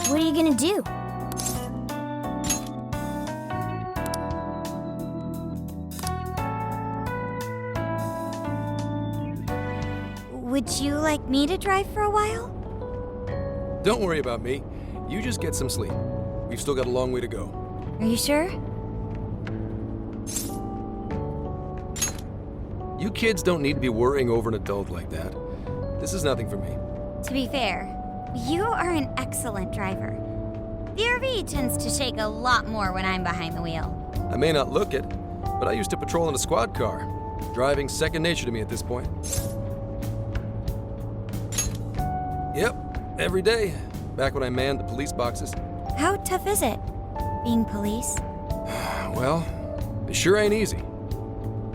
What are you gonna do? Would you like me to drive for a while? Don't worry about me. You just get some sleep. We've still got a long way to go. Are you sure? You kids don't need to be worrying over an adult like that. This is nothing for me. To be fair, you are an excellent driver. The RV tends to shake a lot more when I'm behind the wheel. I may not look it, but I used to patrol in a squad car. Driving's second nature to me at this point. Yep, every day. Back when I manned the police boxes. How tough is it, being police? Well, it sure ain't easy.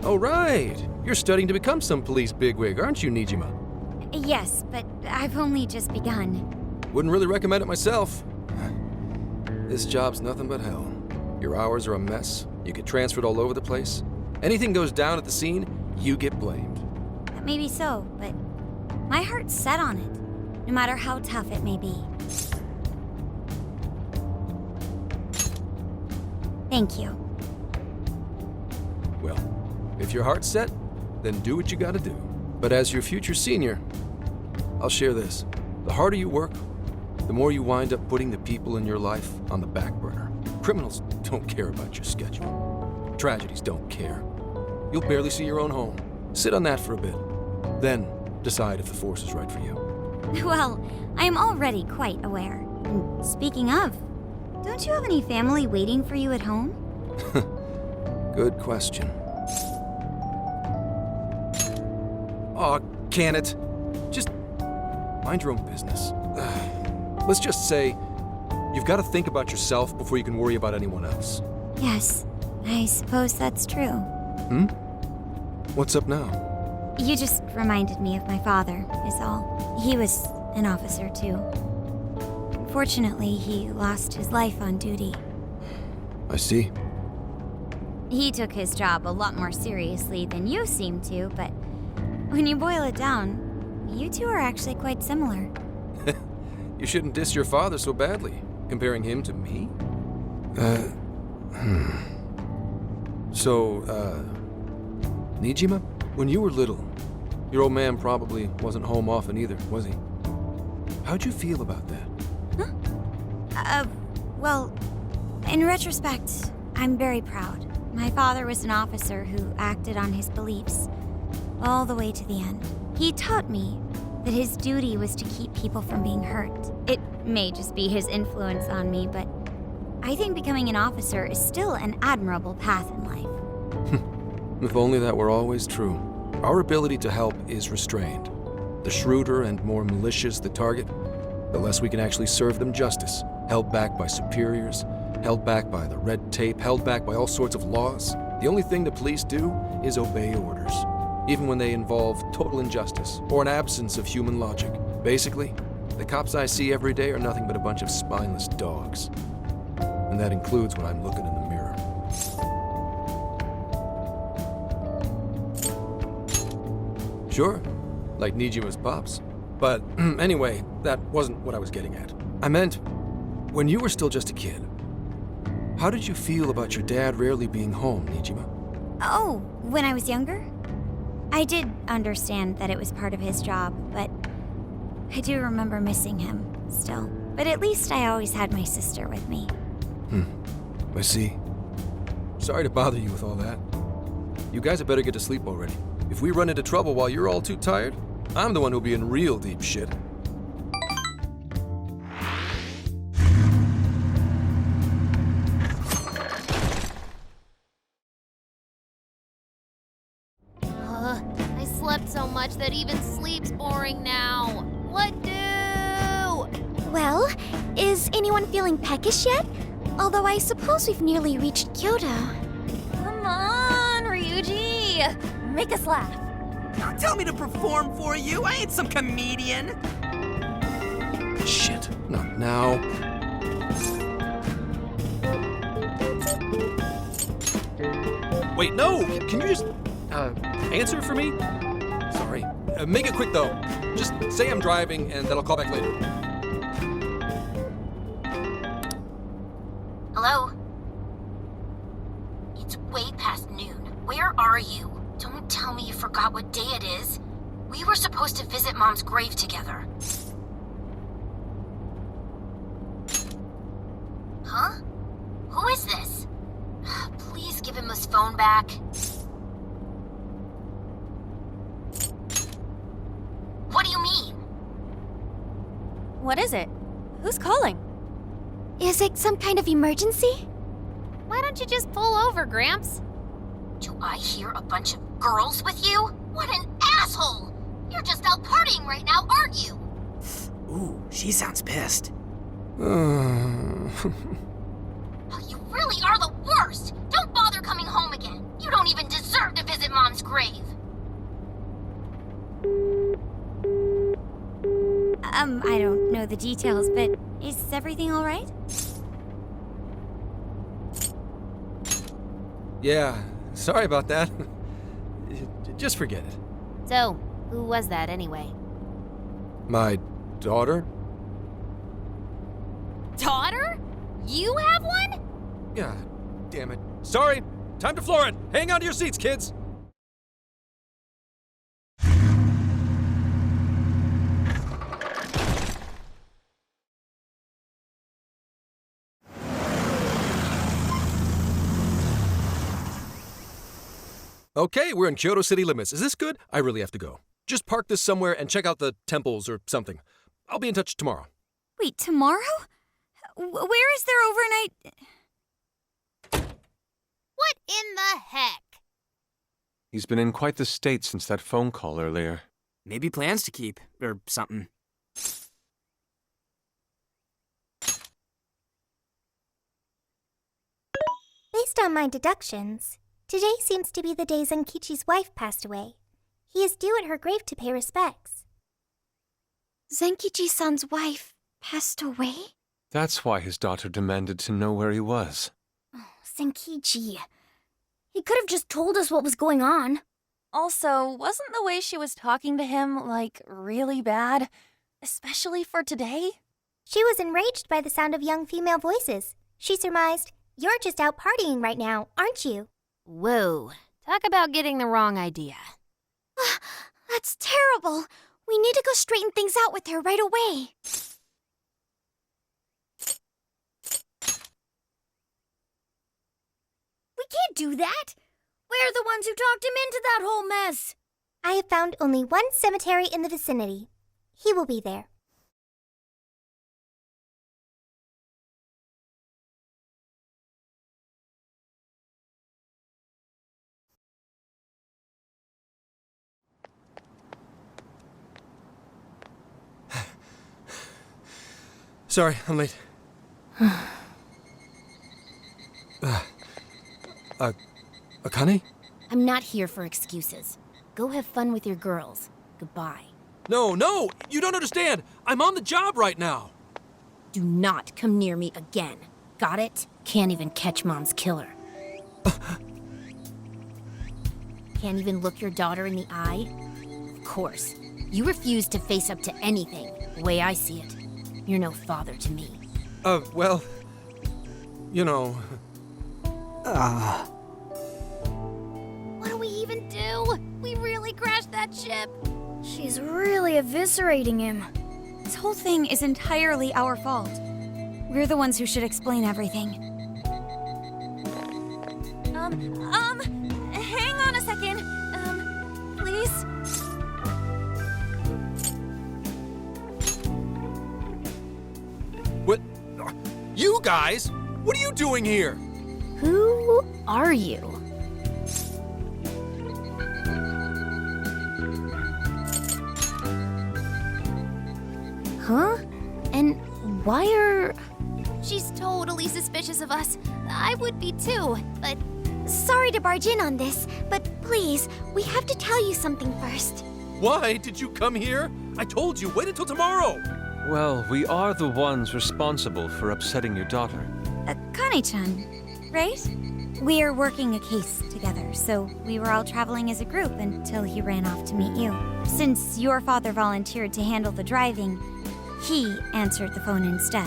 Oh, right. You're studying to become some police bigwig, aren't you, Nijima? Yes, but I've only just begun. Wouldn't really recommend it myself. This job's nothing but hell. Your hours are a mess. You get transferred all over the place. Anything goes down at the scene, you get blamed. That may be so, but my heart's set on it, no matter how tough it may be. Thank you. Well, if your heart's set, then do what you gotta do. But as your future senior, I'll share this. The harder you work, the more you wind up putting the people in your life on the back burner. Criminals don't care about your schedule. Tragedies don't care. You'll barely see your own home. Sit on that for a bit. Then decide if the force is right for you. Well, I am already quite aware. And speaking of, don't you have any family waiting for you at home? Good question. Aw, can it? Just mind your own business. Let's just say you've got to think about yourself before you can worry about anyone else. Yes, I suppose that's true. What's up now? You just reminded me of my father, is all. He was an officer, too. Unfortunately, he lost his life on duty. I see. He took his job a lot more seriously than you seem to, but when you boil it down, you two are actually quite similar. You shouldn't diss your father so badly, comparing him to me. So, Nijima, when you were little, your old man probably wasn't home often either, was he? How'd you feel about that? Well, in retrospect, I'm very proud. My father was an officer who acted on his beliefs all the way to the end. He taught me that his duty was to keep people from being hurt. It may just be his influence on me, but I think becoming an officer is still an admirable path in life. If only that were always true. Our ability to help is restrained. The shrewder and more malicious the target, the less we can actually serve them justice. Held back by superiors, held back by the red tape, held back by all sorts of laws. The only thing the police do is obey orders, even when they involve total injustice or an absence of human logic. Basically, the cops I see every day are nothing but a bunch of spineless dogs. And that includes when I'm looking in the mirror. Sure, like Nijima's pops. But anyway, that wasn't what I was getting at. I meant, when you were still just a kid, how did you feel about your dad rarely being home, Nijima? Oh, when I was younger? I did understand that it was part of his job, but I do remember missing him still. But at least I always had my sister with me. I see. Sorry to bother you with all that. You guys had better get to sleep already. If we run into trouble while you're all too tired, I'm the one who'll be in real deep shit. I slept so much that even sleep's boring now. What do? Well, is anyone feeling peckish yet? Although I suppose we've nearly reached Kyoto. Come on, Ryuji. Make us laugh. Don't tell me to perform for you. I ain't some comedian. Shit, not now. Wait, no! Can you just, answer for me? Sorry. Make it quick, though. Just say I'm driving, and then I'll call back later. are you? Don't tell me you forgot what day it is. We were supposed to visit Mom's grave together. Huh? Who is this? Please give him his phone back. What do you mean? What is it? Who's calling? Is it some kind of emergency? Why don't you just pull over, Gramps? Do I hear a bunch of girls with you? What an asshole! You're just out partying right now, aren't you? Ooh, she sounds pissed. Oh, you really are the worst! Don't bother coming home again. You don't even deserve to visit Mom's grave. I don't know the details, but is everything all right? Yeah, sorry about that. Just forget it. So, who was that anyway? My daughter? Daughter? You have one? Yeah, damn it. Sorry, time to floor it. Hang on to your seats, kids. Okay, we're in Kyoto city limits. Is this good? I really have to go. Just park this somewhere and check out the temples or something. I'll be in touch tomorrow. Wait, tomorrow? Where is their overnight? What in the heck? He's been in quite the state since that phone call earlier. Maybe plans to keep, or something. Based on my deductions, today seems to be the day Zenkichi's wife passed away. He is due at her grave to pay respects. Zenkichi-san's wife passed away? That's why his daughter demanded to know where he was. Zenkichi. He could have just told us what was going on. Also, wasn't the way she was talking to him, like, really bad? Especially for today? She was enraged by the sound of young female voices. She surmised, "You're just out partying right now, aren't you?" Whoa. Talk about getting the wrong idea. That's terrible. We need to go straighten things out with her right away. We can't do that. We're the ones who talked him into that whole mess. I have found only one cemetery in the vicinity. He will be there. Sorry, I'm late. Akane? I'm not here for excuses. Go have fun with your girls. Goodbye. No, you don't understand. I'm on the job right now. Do not come near me again. Got it? Can't even catch Mom's killer. Can't even look your daughter in the eye? Of course. You refuse to face up to anything, the way I see it. You're no father to me. Well, you know. What do we even do? We really crashed that ship. She's really eviscerating him. This whole thing is entirely our fault. We're the ones who should explain everything. Hang on a second. Please? What? You guys? What are you doing here? Who are you? Huh? And why are... She's totally suspicious of us. I would be too, but Sorry to barge in on this, but please, we have to tell you something first. Why did you come here? I told you, wait until tomorrow. Well, we are the ones responsible for upsetting your daughter. Kane-chan, right? We're working a case together, so we were all traveling as a group until he ran off to meet you. Since your father volunteered to handle the driving, he answered the phone instead.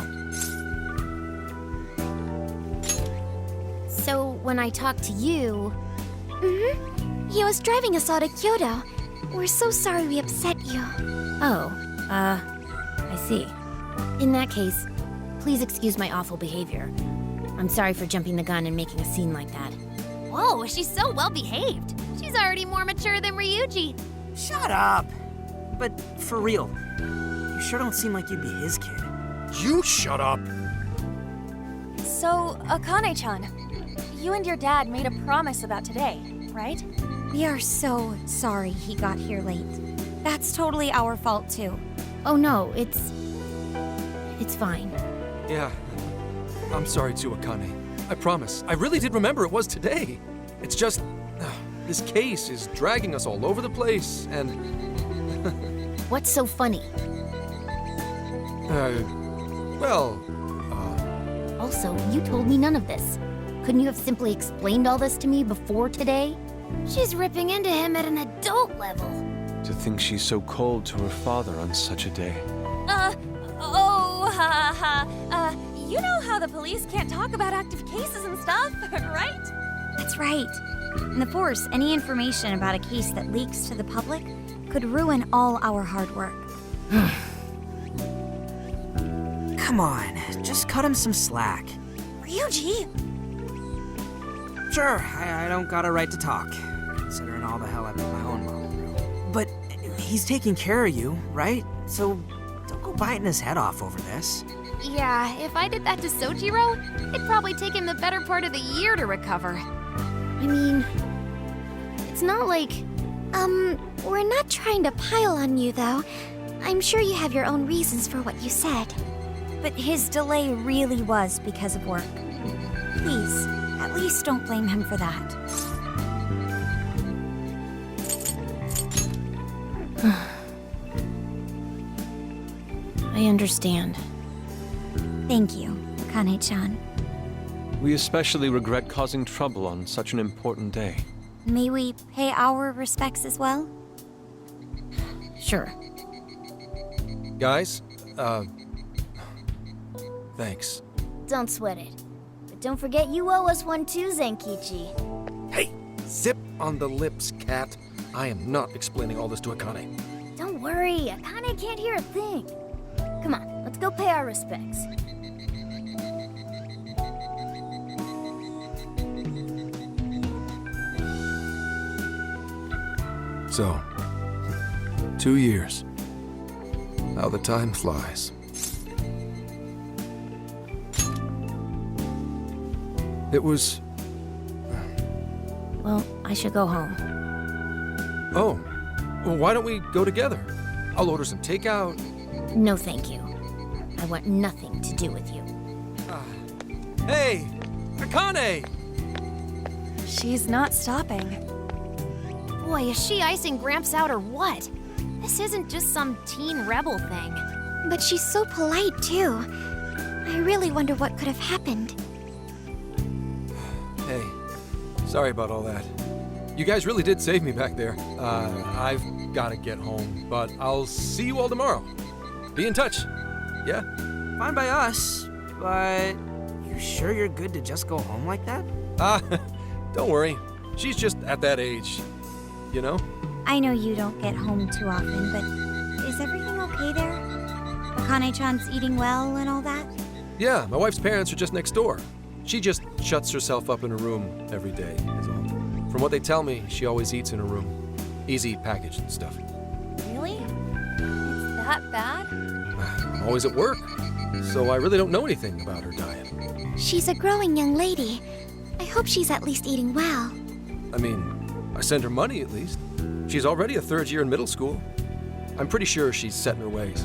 So when I talk to you, He was driving us all to Kyoto. We're so sorry we upset you. Oh, I see. In that case, please excuse my awful behavior. I'm sorry for jumping the gun and making a scene like that. Whoa, she's so well behaved. She's already more mature than Ryuji. Shut up. But for real, you sure don't seem like you'd be his kid. You shut up! So, Akane-chan, you and your dad made a promise about today, right? We are so sorry he got here late. That's totally our fault, too. Oh no, it's fine. Yeah, I'm sorry too, Akane. I promise. I really did remember it was today. It's just, this case is dragging us all over the place, and What's so funny? well, Also, you told me none of this. Couldn't you have simply explained all this to me before today? She's ripping into him at an adult level. To think she's so cold to her father on such a day. You know how the police can't talk about active cases and stuff, right? That's right. And of course, any information about a case that leaks to the public could ruin all our hard work. Come on, just cut him some slack. Ryuji! Sure, I don't got a right to talk, considering all the hell I put my own mom through. But he's taking care of you, right? So don't go biting his head off over this. Yeah, if I did that to Sojiro, it'd probably take him the better part of the year to recover. I mean, it's not like... We're not trying to pile on you, though. I'm sure you have your own reasons for what you said. But his delay really was because of work. Please, at least don't blame him for that. I understand. Thank you, Akane-chan. We especially regret causing trouble on such an important day. May we pay our respects as well? Sure. guys, thanks. Don't sweat it. But don't forget you owe us one too, Zenkichi. Hey, zip on the lips, cat. I am not explaining all this to Akane. Don't worry, Akane can't hear a thing. Come on, let's go pay our respects. So, 2 years. How the time flies. It was... Well, I should go home. Oh, well, why don't we go together? I'll order some takeout. No, thank you. I want nothing to do with you. Hey, Akane! She's not stopping. Boy, is she icing Gramps out or what? This isn't just some teen rebel thing. But she's so polite, too. I really wonder what could have happened. Hey, sorry about all that. You guys really did save me back there. I've got to get home, but I'll see you all tomorrow. Be in touch. Yeah? Fine by us, but you sure you're good to just go home like that? Don't worry. She's just at that age. You know? I know you don't get home too often, but is everything okay there? Akane-chan's eating well and all that? Yeah, my wife's parents are just next door. She just shuts herself up in her room every day, is all. From what they tell me, she always eats in her room. Easy packaged and stuff. Really? It's that bad? I'm always at work, so I really don't know anything about her diet. She's a growing young lady. I hope she's at least eating well. I mean, I send her money at least. She's already a third year in middle school. I'm pretty sure she's set in her ways.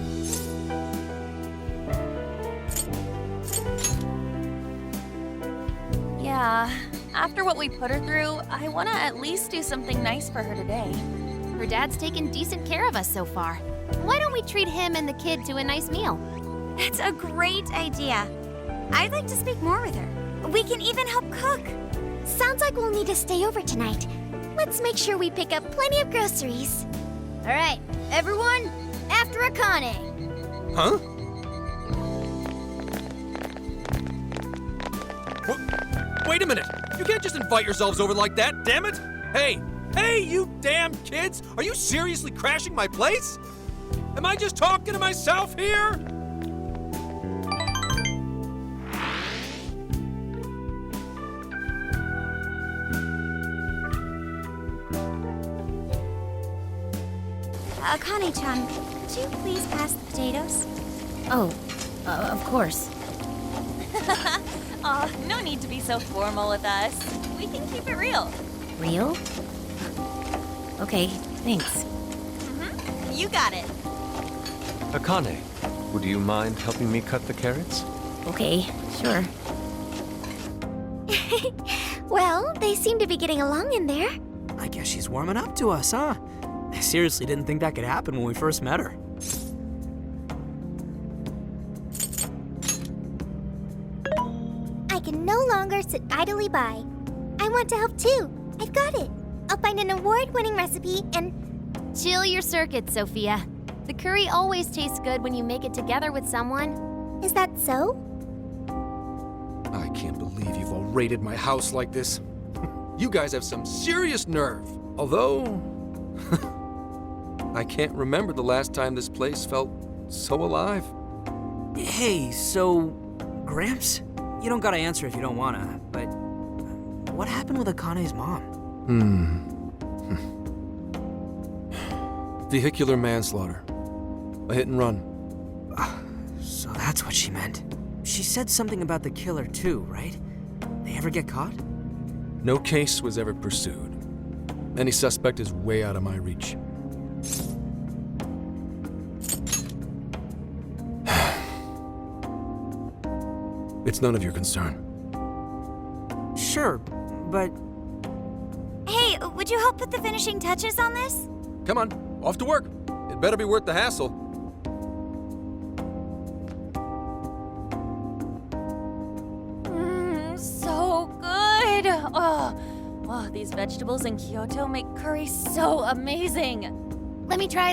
Yeah. After what we put her through, I want to at least do something nice for her today. Her dad's taken decent care of us so far. Why don't we treat him and the kid to a nice meal? That's a great idea. I'd like to speak more with her. We can even help cook. Sounds like we'll need to stay over tonight. Let's make sure we pick up plenty of groceries. All right, everyone, after Akane. Huh? Wait a minute! You can't just invite yourselves over like that, damn it! Hey! Hey, you damn kids! Are you seriously crashing my place? Am I just talking to myself here? Akane-chan, could you please pass the potatoes? Oh, of course. Aw, no need to be so formal with us. We can keep it real. Real? Okay, thanks. You got it. Akane, would you mind helping me cut the carrots? Okay, sure. Well, they seem to be getting along in there. I guess she's warming up to us, huh? I seriously didn't think that could happen when we first met her. I can no longer sit idly by. I want to help too. I've got it. I'll find an award-winning recipe and... Chill your circuits, Sophia. The curry always tastes good when you make it together with someone. Is that so? I can't believe you've all raided my house like this. You guys have some serious nerve. Although, I can't remember the last time this place felt so alive. Hey, so, Gramps? You don't gotta answer if you don't wanna, but what happened with Akane's mom? Vehicular manslaughter. A hit and run. So that's what she meant. She said something about the killer too, right? They ever get caught? No case was ever pursued. Any suspect is way out of my reach. It's none of your concern. Sure, but Hey, would you help put the finishing touches on this? Come on, off to work. It better be worth the hassle. So good. Oh, these vegetables in Kyoto make curry so amazing. Let me try.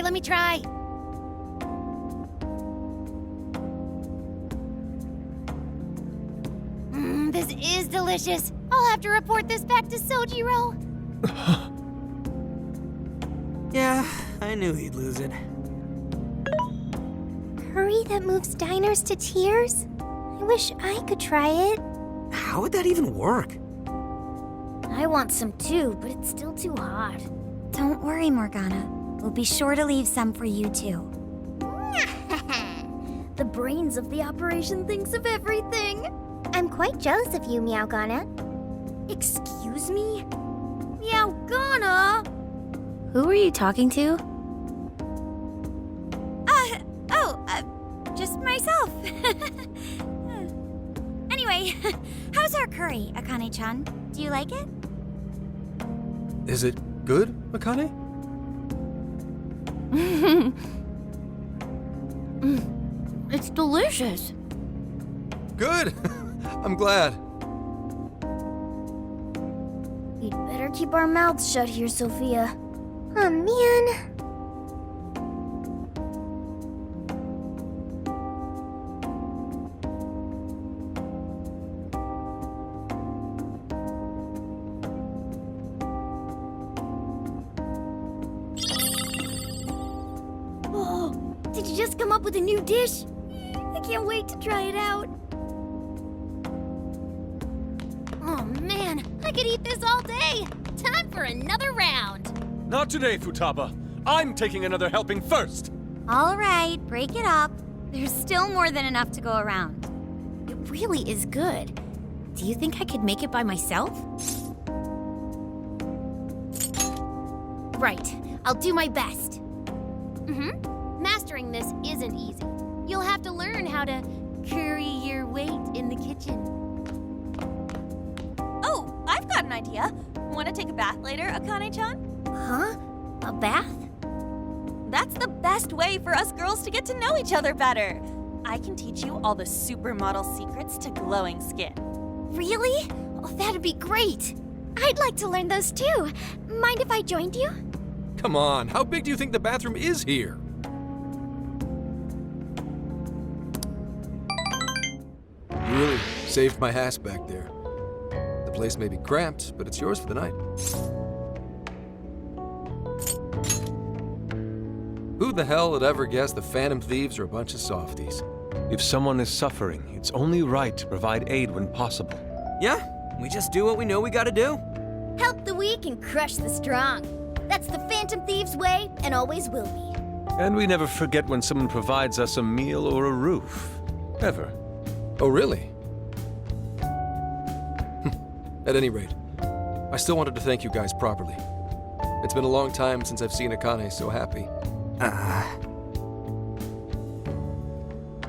This is delicious. I'll have to report this back to Sojiro. yeah, I knew he'd lose it. Curry that moves diners to tears? I wish I could try it. How would that even work? I want some too, but it's still too hot. Don't worry, Morgana. We'll be sure to leave some for you, too. The brains of the operation thinks of everything. I'm quite jealous of you, Meowgana. Excuse me? Meowgana! Who are you talking to? Just myself. Anyway, how's our curry, Akane-chan? Do you like it? Is it good, Akane? It's delicious. Good. I'm glad. We'd better keep our mouths shut here, Sophia. Oh, man. Oh, did you just come up with a new dish? I can't wait to try it out. Oh man, I could eat this all day. Time for another round. Not today, Futaba. I'm taking another helping first. All right, break it up. There's still more than enough to go around. It really is good. Do you think I could make it by myself? Right, I'll do my best. Mastering this isn't easy. You'll have to learn how to carry your weight in the kitchen. Oh, I've got an idea. Want to take a bath later, Akane-chan? Huh? A bath? That's the best way for us girls to get to know each other better. I can teach you all the supermodel secrets to glowing skin. Really? Oh, that'd be great. I'd like to learn those too. Mind if I joined you? Come on, how big do you think the bathroom is here? You really saved my ass back there. The place may be cramped, but it's yours for the night. the hell would ever guess the Phantom Thieves are a bunch of softies? If someone is suffering, it's only right to provide aid when possible. Yeah, we just do what we know we gotta do. Help the weak and crush the strong. That's the Phantom Thieves' way, and always will be. And we never forget when someone provides us a meal or a roof. Ever. Oh, really? At any rate, I still wanted to thank you guys properly. It's been a long time since I've seen Akane so happy.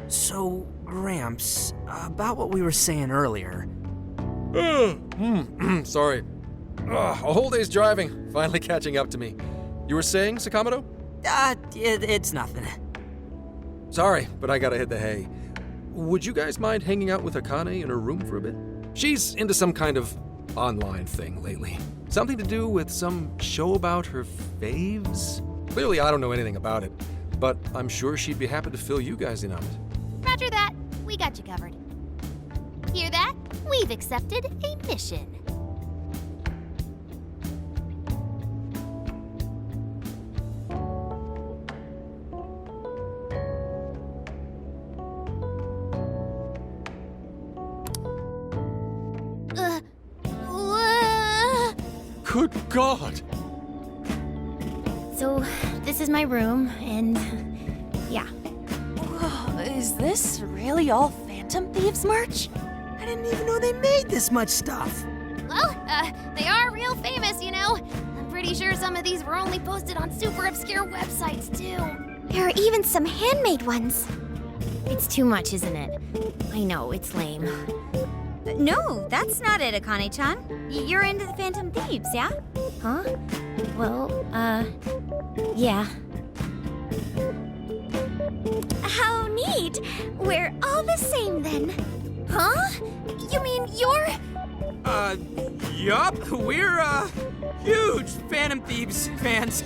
So, Gramps, about what we were saying earlier. Sorry. A whole day's driving, finally catching up to me. You were saying, Sakamoto? It's nothing. Sorry, but I gotta hit the hay. Would you guys mind hanging out with Akane in her room for a bit? She's into some kind of online thing lately. Something to do with some show about her faves? Clearly, I don't know anything about it, but I'm sure she'd be happy to fill you guys in on it. Roger that. We got you covered. Hear that? We've accepted a mission. Good God! So, this is my room, and yeah. Whoa, is this really all Phantom Thieves merch? I didn't even know they made this much stuff. Well, they are real famous, you know. I'm pretty sure some of these were only posted on super obscure websites, too. There are even some handmade ones. It's too much, isn't it? I know, it's lame. No, that's not it, Akane-chan. You're into the Phantom Thieves, yeah? Huh? Well, yeah. How neat! We're all the same then. Huh? You mean you're... Yup. We're, huge Phantom Thieves fans.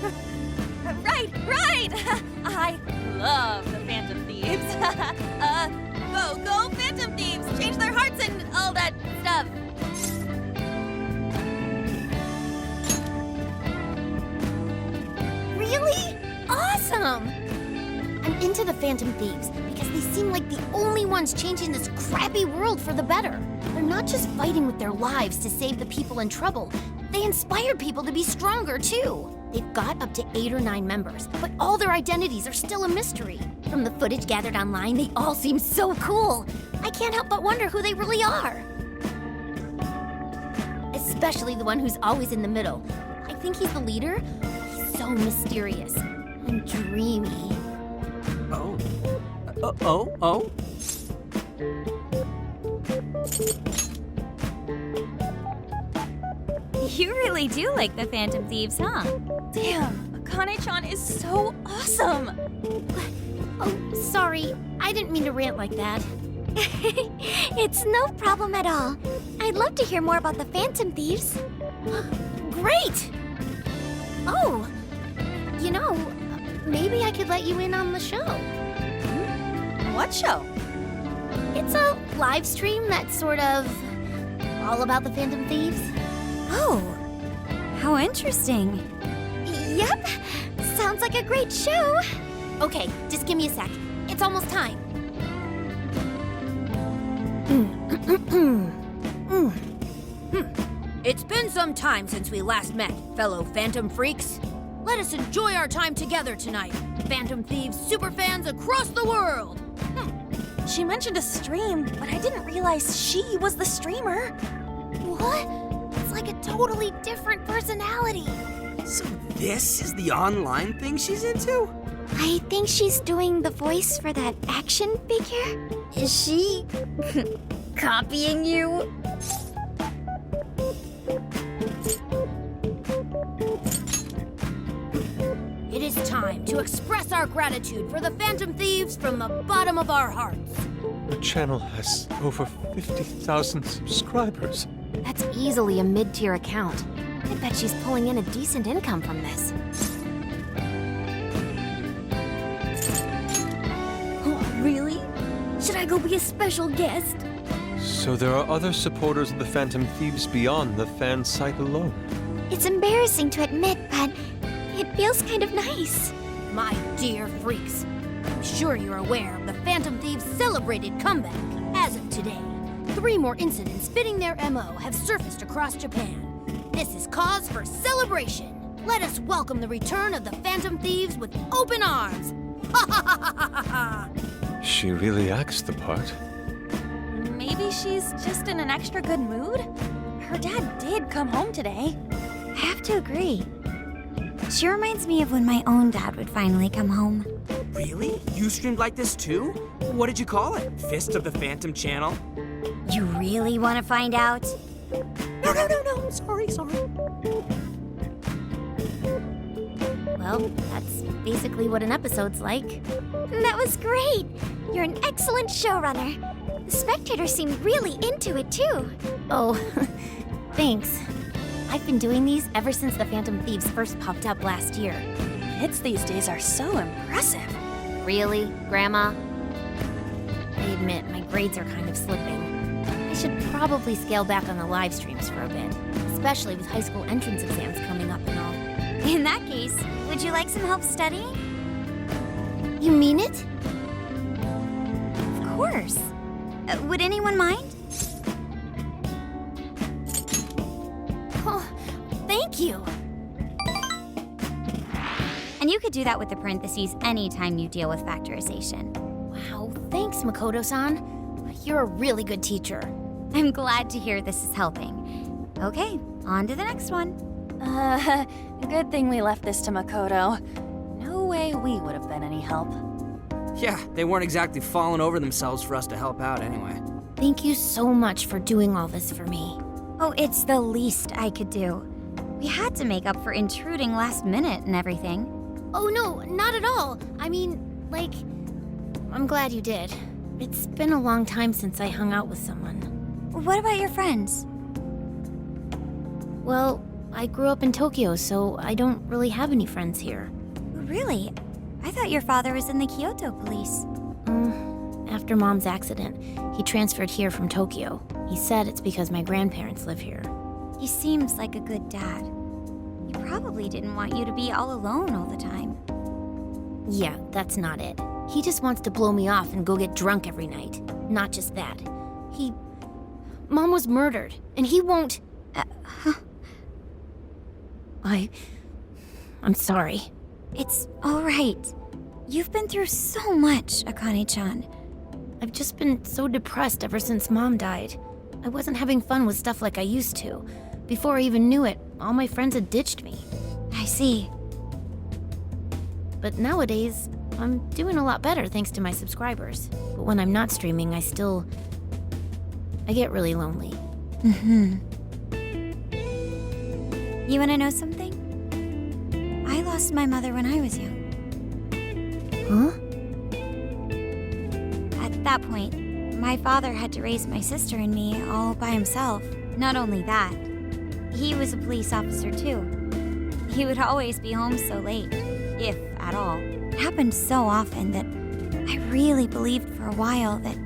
Right! I love the Phantom Thieves. Go Phantom Thieves! Change their hearts and all that stuff. Really? Awesome! I'm into the Phantom Thieves because they seem like the only ones changing this crappy world for the better. They're not just fighting with their lives to save the people in trouble. They inspire people to be stronger, too. They've got up to 8 or 9 members, but all their identities are still a mystery. From the footage gathered online, they all seem so cool. I can't help but wonder who they really are. Especially the one who's always in the middle. I think he's the leader. He's so mysterious and dreamy. Oh. You really do like the Phantom Thieves, huh? Damn, Akane-chan is so awesome. Oh, sorry. I didn't mean to rant like that. It's no problem at all. I'd love to hear more about the Phantom Thieves. Great! Oh, you know, maybe I could let you in on the show. What show? It's a live stream that's sort of all about the Phantom Thieves. Oh, how interesting. Yep, sounds like a great show. Okay, just give me a sec. It's almost time. It's been some time since we last met, fellow Phantom Freaks. Let us enjoy our time together tonight. Phantom Thieves superfans across the world. She mentioned a stream, but I didn't realize she was the streamer. What? It's like a totally different personality. So this is the online thing she's into? I think she's doing the voice for that action figure. Is she copying you? It is time to express our gratitude for the Phantom Thieves from the bottom of our hearts. The channel has over 50,000 subscribers. That's easily a mid-tier account. I bet she's pulling in a decent income from this. Oh, really? Should I go be a special guest? So there are other supporters of the Phantom Thieves beyond the fan site alone. It's embarrassing to admit, but it feels kind of nice. My dear freaks, I'm sure you're aware of the Phantom Thieves' celebrated comeback. As of today, 3 more incidents fitting their MO have surfaced across Japan. This is cause for celebration. Let us welcome the return of the Phantom Thieves with open arms. Ha ha ha ha ha ha! She really acts the part. Maybe she's just in an extra good mood? Her dad did come home today. I have to agree. She reminds me of when my own dad would finally come home. Really? You streamed like this too? What did you call it? Fist of the Phantom Channel? You really want to find out? No. Sorry. Well, that's basically what an episode's like. That was great! You're an excellent showrunner. The spectators seem really into it, too. Oh, thanks. I've been doing these ever since the Phantom Thieves first popped up last year. Hits these days are so impressive. Really, Grandma? I admit, my grades are kind of slipping. I should probably scale back on the live streams for a bit, especially with high school entrance exams coming up and all. In that case, would you like some help studying? You mean it? Of course. Would anyone mind? Oh, thank you. And you could do that with the parentheses anytime you deal with factorization. Wow, thanks, Makoto-san. You're a really good teacher. I'm glad to hear this is helping. Okay, on to the next one. Good thing we left this to Makoto. No way we would have been any help. Yeah, they weren't exactly falling over themselves for us to help out anyway. Thank you so much for doing all this for me. Oh, it's the least I could do. We had to make up for intruding last minute and everything. Oh no, not at all. I mean, like, I'm glad you did. It's been a long time since I hung out with someone. What about your friends? Well, I grew up in Tokyo, so I don't really have any friends here. Really? I thought your father was in the Kyoto police. After Mom's accident, he transferred here from Tokyo. He said it's because my grandparents live here. He seems like a good dad. He probably didn't want you to be all alone all the time. Yeah, that's not it. He just wants to blow me off and go get drunk every night. Not just that. Mom was murdered, and he won't... I'm sorry. It's all right. You've been through so much, Akane-chan. I've just been so depressed ever since Mom died. I wasn't having fun with stuff like I used to. Before I even knew it, all my friends had ditched me. I see. But nowadays, I'm doing a lot better thanks to my subscribers. But when I'm not streaming, I get really lonely. You want to know something? I lost my mother when I was young. Huh? At that point, my father had to raise my sister and me all by himself. Not only that, he was a police officer too. He would always be home so late, if at all. It happened so often that I really believed for a while that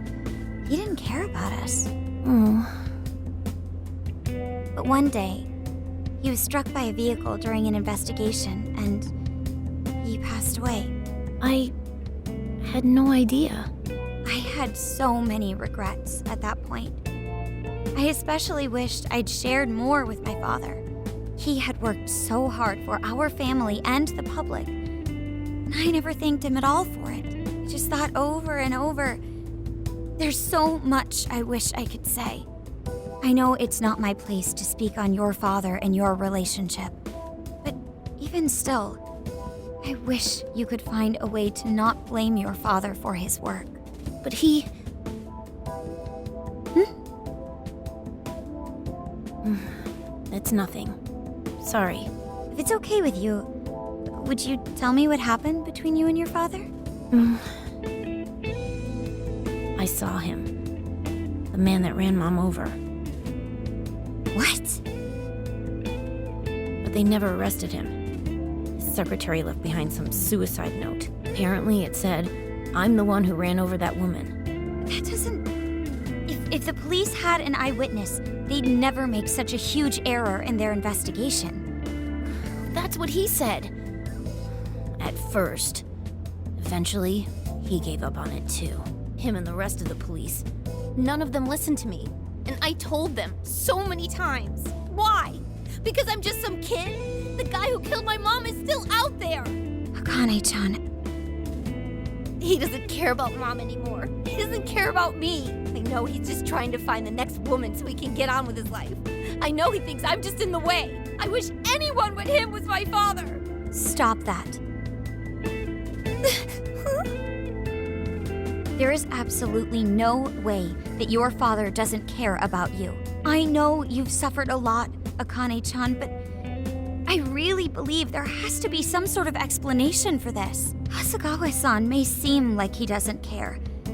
he didn't care about us. Oh. But one day, he was struck by a vehicle during an investigation, and he passed away. I had no idea. I had so many regrets at that point. I especially wished I'd shared more with my father. He had worked so hard for our family and the public, and I never thanked him at all for it. I just thought over and over, there's so much I wish I could say. I know it's not my place to speak on your father and your relationship, but even still, I wish you could find a way to not blame your father for his work. But he... It's nothing. Sorry. If it's okay with you, would you tell me what happened between you and your father? I saw him. The man that ran Mom over. What? But they never arrested him. His secretary left behind some suicide note. Apparently it said, "I'm the one who ran over that woman." That doesn't... If the police had an eyewitness, they'd never make such a huge error in their investigation. That's what he said. At first. Eventually, he gave up on it too. Him and the rest of the police. None of them listened to me. And I told them so many times. Why? Because I'm just some kid? The guy who killed my mom is still out there! Akane-chan, He doesn't care about Mom anymore. He doesn't care about me. I know he's just trying to find the next woman so he can get on with his life. I know he thinks I'm just in the way. I wish anyone but him was my father. stop that. There is absolutely no way that your father doesn't care about you. I know you've suffered a lot, Akane-chan, but I really believe there has to be some sort of explanation for this. Hasegawa-san may seem like he doesn't care, but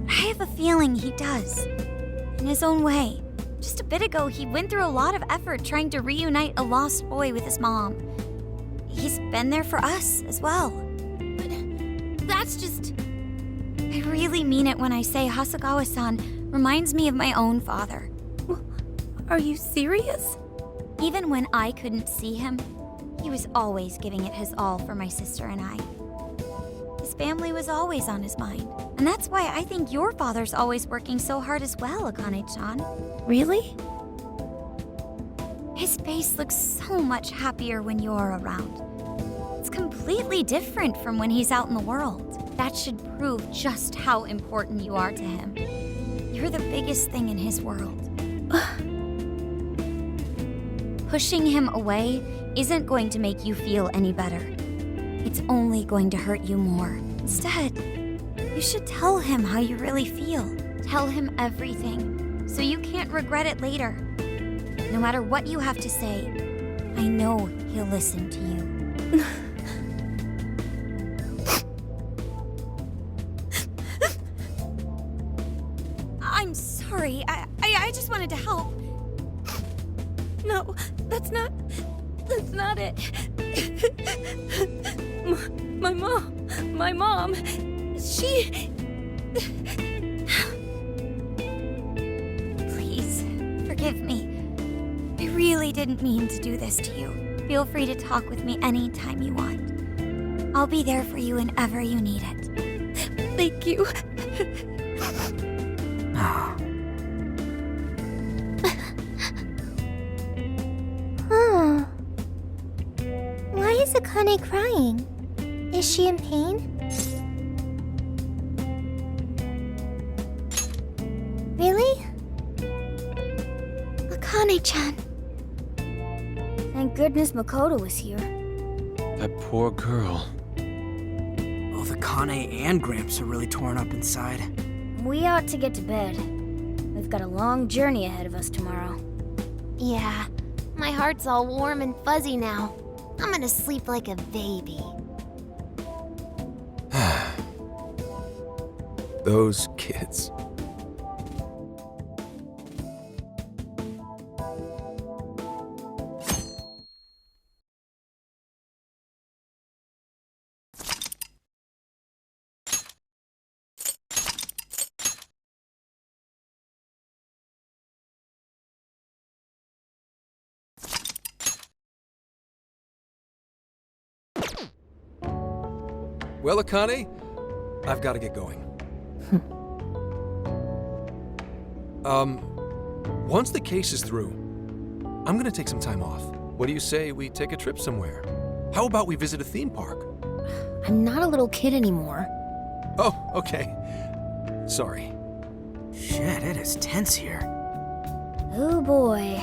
I have a feeling he does. In his own way. Just a bit ago, he went through a lot of effort trying to reunite a lost boy with his mom. He's been there for us as well. But that's just... I really mean it when I say Hasegawa-san reminds me of my own father. Are you serious? Even when I couldn't see him, he was always giving it his all for my sister and I. His family was always on his mind. And that's why I think your father's always working so hard as well, Akane-chan. Really? His face looks so much happier when you're around. It's completely different from when he's out in the world. That should prove just how important you are to him. You're the biggest thing in his world. Pushing him away isn't going to make you feel any better. It's only going to hurt you more. Instead, you should tell him how you really feel. Tell him everything, so you can't regret it later. No matter what you have to say, I know he'll listen to you. I'm sorry. I just wanted to help. No, that's not it. My mom, she... Please, forgive me. I really didn't mean to do this to you. Feel free to talk with me anytime you want. I'll be there for you whenever you need it. Thank you. Huh. Why is Akane crying? Is she in pain? Really? Akane-chan. Thank goodness Makoto was here. That poor girl. Both Akane and Gramps are really torn up inside. We ought to get to bed. We've got a long journey ahead of us tomorrow. Yeah, my heart's all warm and fuzzy now. I'm gonna sleep like a baby. Those kids. Well, Akane, I've got to get going. Once the case is through, I'm gonna take some time off. What do you say we take a trip somewhere? How about we visit a theme park? I'm not a little kid anymore. Oh, okay. Sorry. Shit, it is tense here. Oh boy.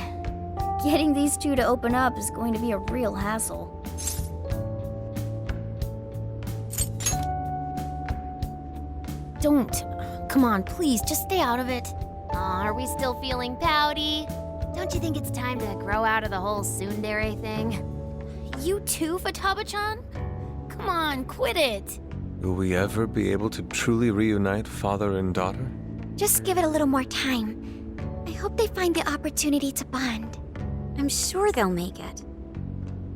Getting these two to open up is going to be a real hassle. Don't. Come on, please, just stay out of it. Aw, are we still feeling pouty? Don't you think it's time to grow out of the whole tsundere thing? You too, Futaba-chan? Come on, quit it. Will we ever be able to truly reunite father and daughter? Just give it a little more time. I hope they find the opportunity to bond. I'm sure they'll make it.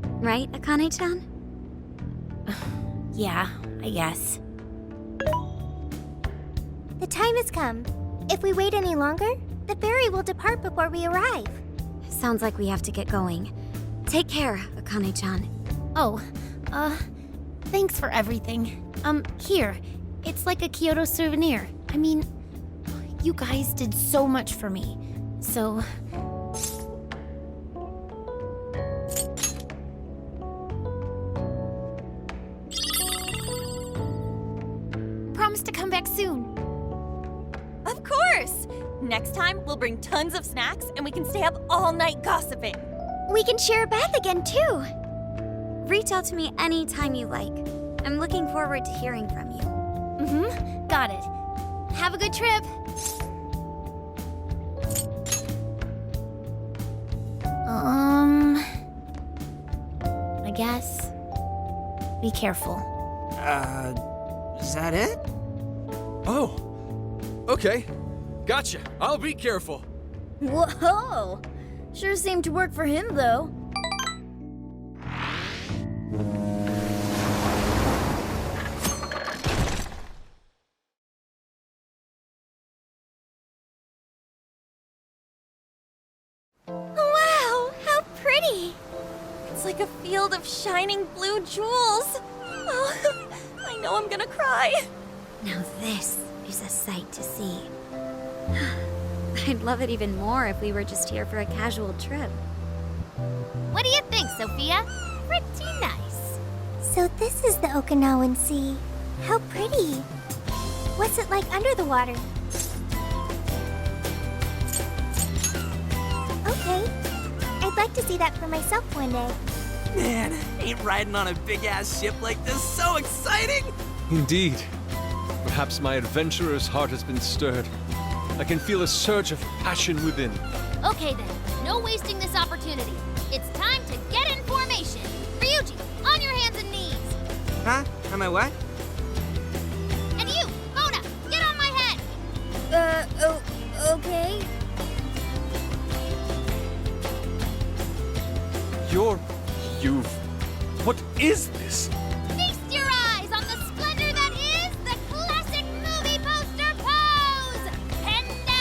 Right, Akane-chan? Yeah, I guess. The time has come. If we wait any longer, the ferry will depart before we arrive. Sounds like we have to get going. Take care, Akane-chan. Oh, Thanks for everything. Here. It's like a Kyoto souvenir. I mean, you guys did so much for me. So... Promise to come back soon. Of course! Next time, we'll bring tons of snacks and we can stay up all night gossiping. We can share a bath again, too. Reach out to me anytime you like. I'm looking forward to hearing from you. Got it. Have a good trip. I guess. Be careful. Is that it? Oh, okay. Gotcha. I'll be careful. Whoa! Sure seemed to work for him, though. Wow, how pretty! It's like a field of shining blue jewels. Oh, I know I'm gonna cry. Now this is a sight to see. I'd love it even more if we were just here for a casual trip. What do you think, Sophia? Pretty nice. So this is the Okinawan Sea. How pretty. What's it like under the water? Okay. I'd like to see that for myself one day. Man, ain't riding on a big-ass ship like this so exciting? Indeed. Perhaps my adventurer's heart has been stirred. I can feel a surge of passion within. Okay then, no wasting this opportunity. It's time to get in formation. Ryuji, on your hands and knees. Huh? Am I what? And you, Mona, get on my head. Okay. What is this? Feast your eyes on the splendor that is the classic movie poster pose. Pendai!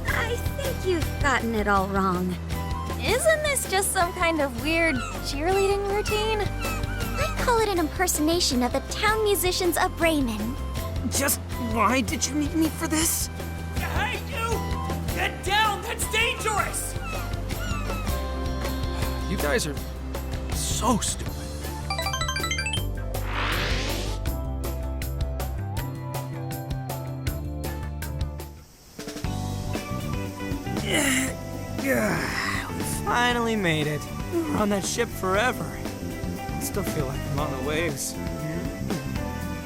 I think you've gotten it all wrong. Isn't this just some kind of weird cheerleading routine? I call it an impersonation of the town musicians of Bremen. Just why did you need me for this? Hey, you! Get down! That's dangerous! You guys are so stupid. We finally made it. We're on that ship forever. I still feel like I'm on the waves.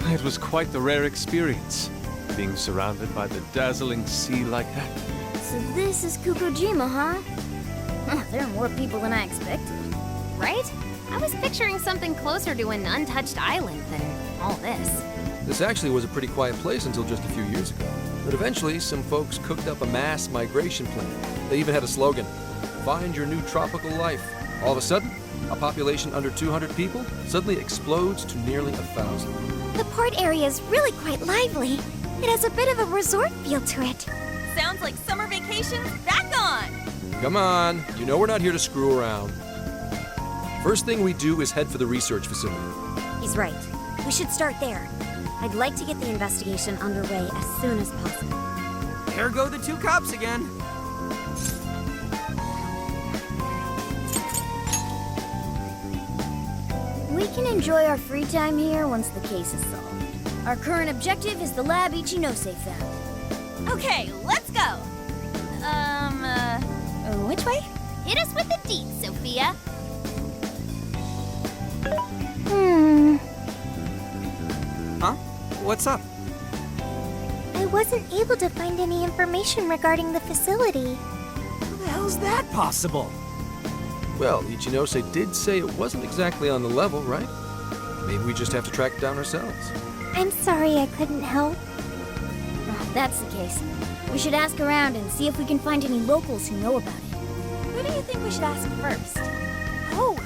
It was quite the rare experience, being surrounded by the dazzling sea like that. So this is Kukujima, huh? There are more people than I expected. Right? I was picturing something closer to an untouched island than all this. This actually was a pretty quiet place until just a few years ago. But eventually, some folks cooked up a mass migration plan. They even had a slogan, "Find your new tropical life." All of a sudden, a population under 200 people suddenly explodes to nearly 1,000. The port area is really quite lively. It has a bit of a resort feel to it. Sounds like summer vacation's back on! Come on, you know we're not here to screw around. First thing we do is head for the research facility. He's right. We should start there. I'd like to get the investigation underway as soon as possible. There go the two cops again. We can enjoy our free time here once the case is solved. Our current objective is the lab Ichinose found. Okay, let's go! Which way? Hit us with the deets, Sophia. Huh? What's up? I wasn't able to find any information regarding the facility. How the hell's that possible? Well, Ichinose did say it wasn't exactly on the level, right? Maybe we just have to track it down ourselves. I'm sorry I couldn't help. If that's the case, we should ask around and see if we can find any locals who know about it. Who do you think we should ask first? Oh,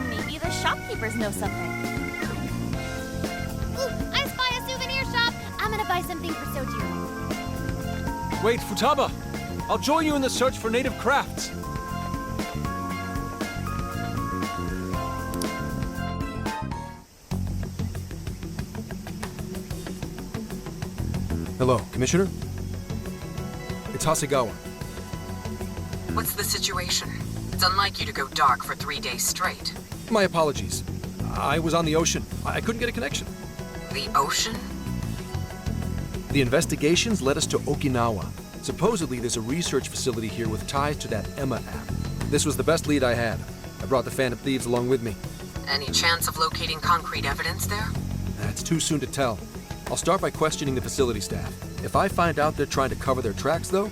maybe the shopkeepers know something. Ooh, I spy a souvenir shop. I'm gonna buy something for Sojiro. Wait, Futaba! I'll join you in the search for native crafts. Hello, Commissioner? It's Hasegawa. What's the situation? It's unlike you to go dark for 3 days straight. My apologies. I was on the ocean. I couldn't get a connection. The ocean? The investigations led us to Okinawa. Supposedly, there's a research facility here with ties to that Emma app. This was the best lead I had. I brought the Phantom Thieves along with me. Any chance of locating concrete evidence there? It's too soon to tell. I'll start by questioning the facility staff. If I find out they're trying to cover their tracks, though,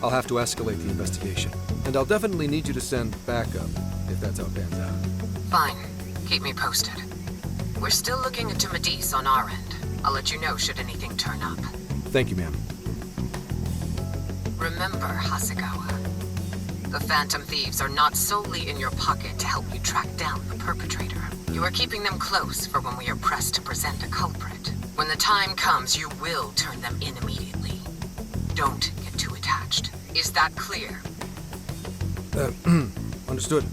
I'll have to escalate the investigation. And I'll definitely need you to send backup, if that's how it pans out. Fine. Keep me posted. We're still looking into Medis on our end. I'll let you know should anything turn up. Thank you, ma'am. Remember, Hasegawa, the Phantom Thieves are not solely in your pocket to help you track down the perpetrator. You are keeping them close for when we are pressed to present a culprit. When the time comes, you will turn them in immediately. Don't get too attached. Is that clear? Understood.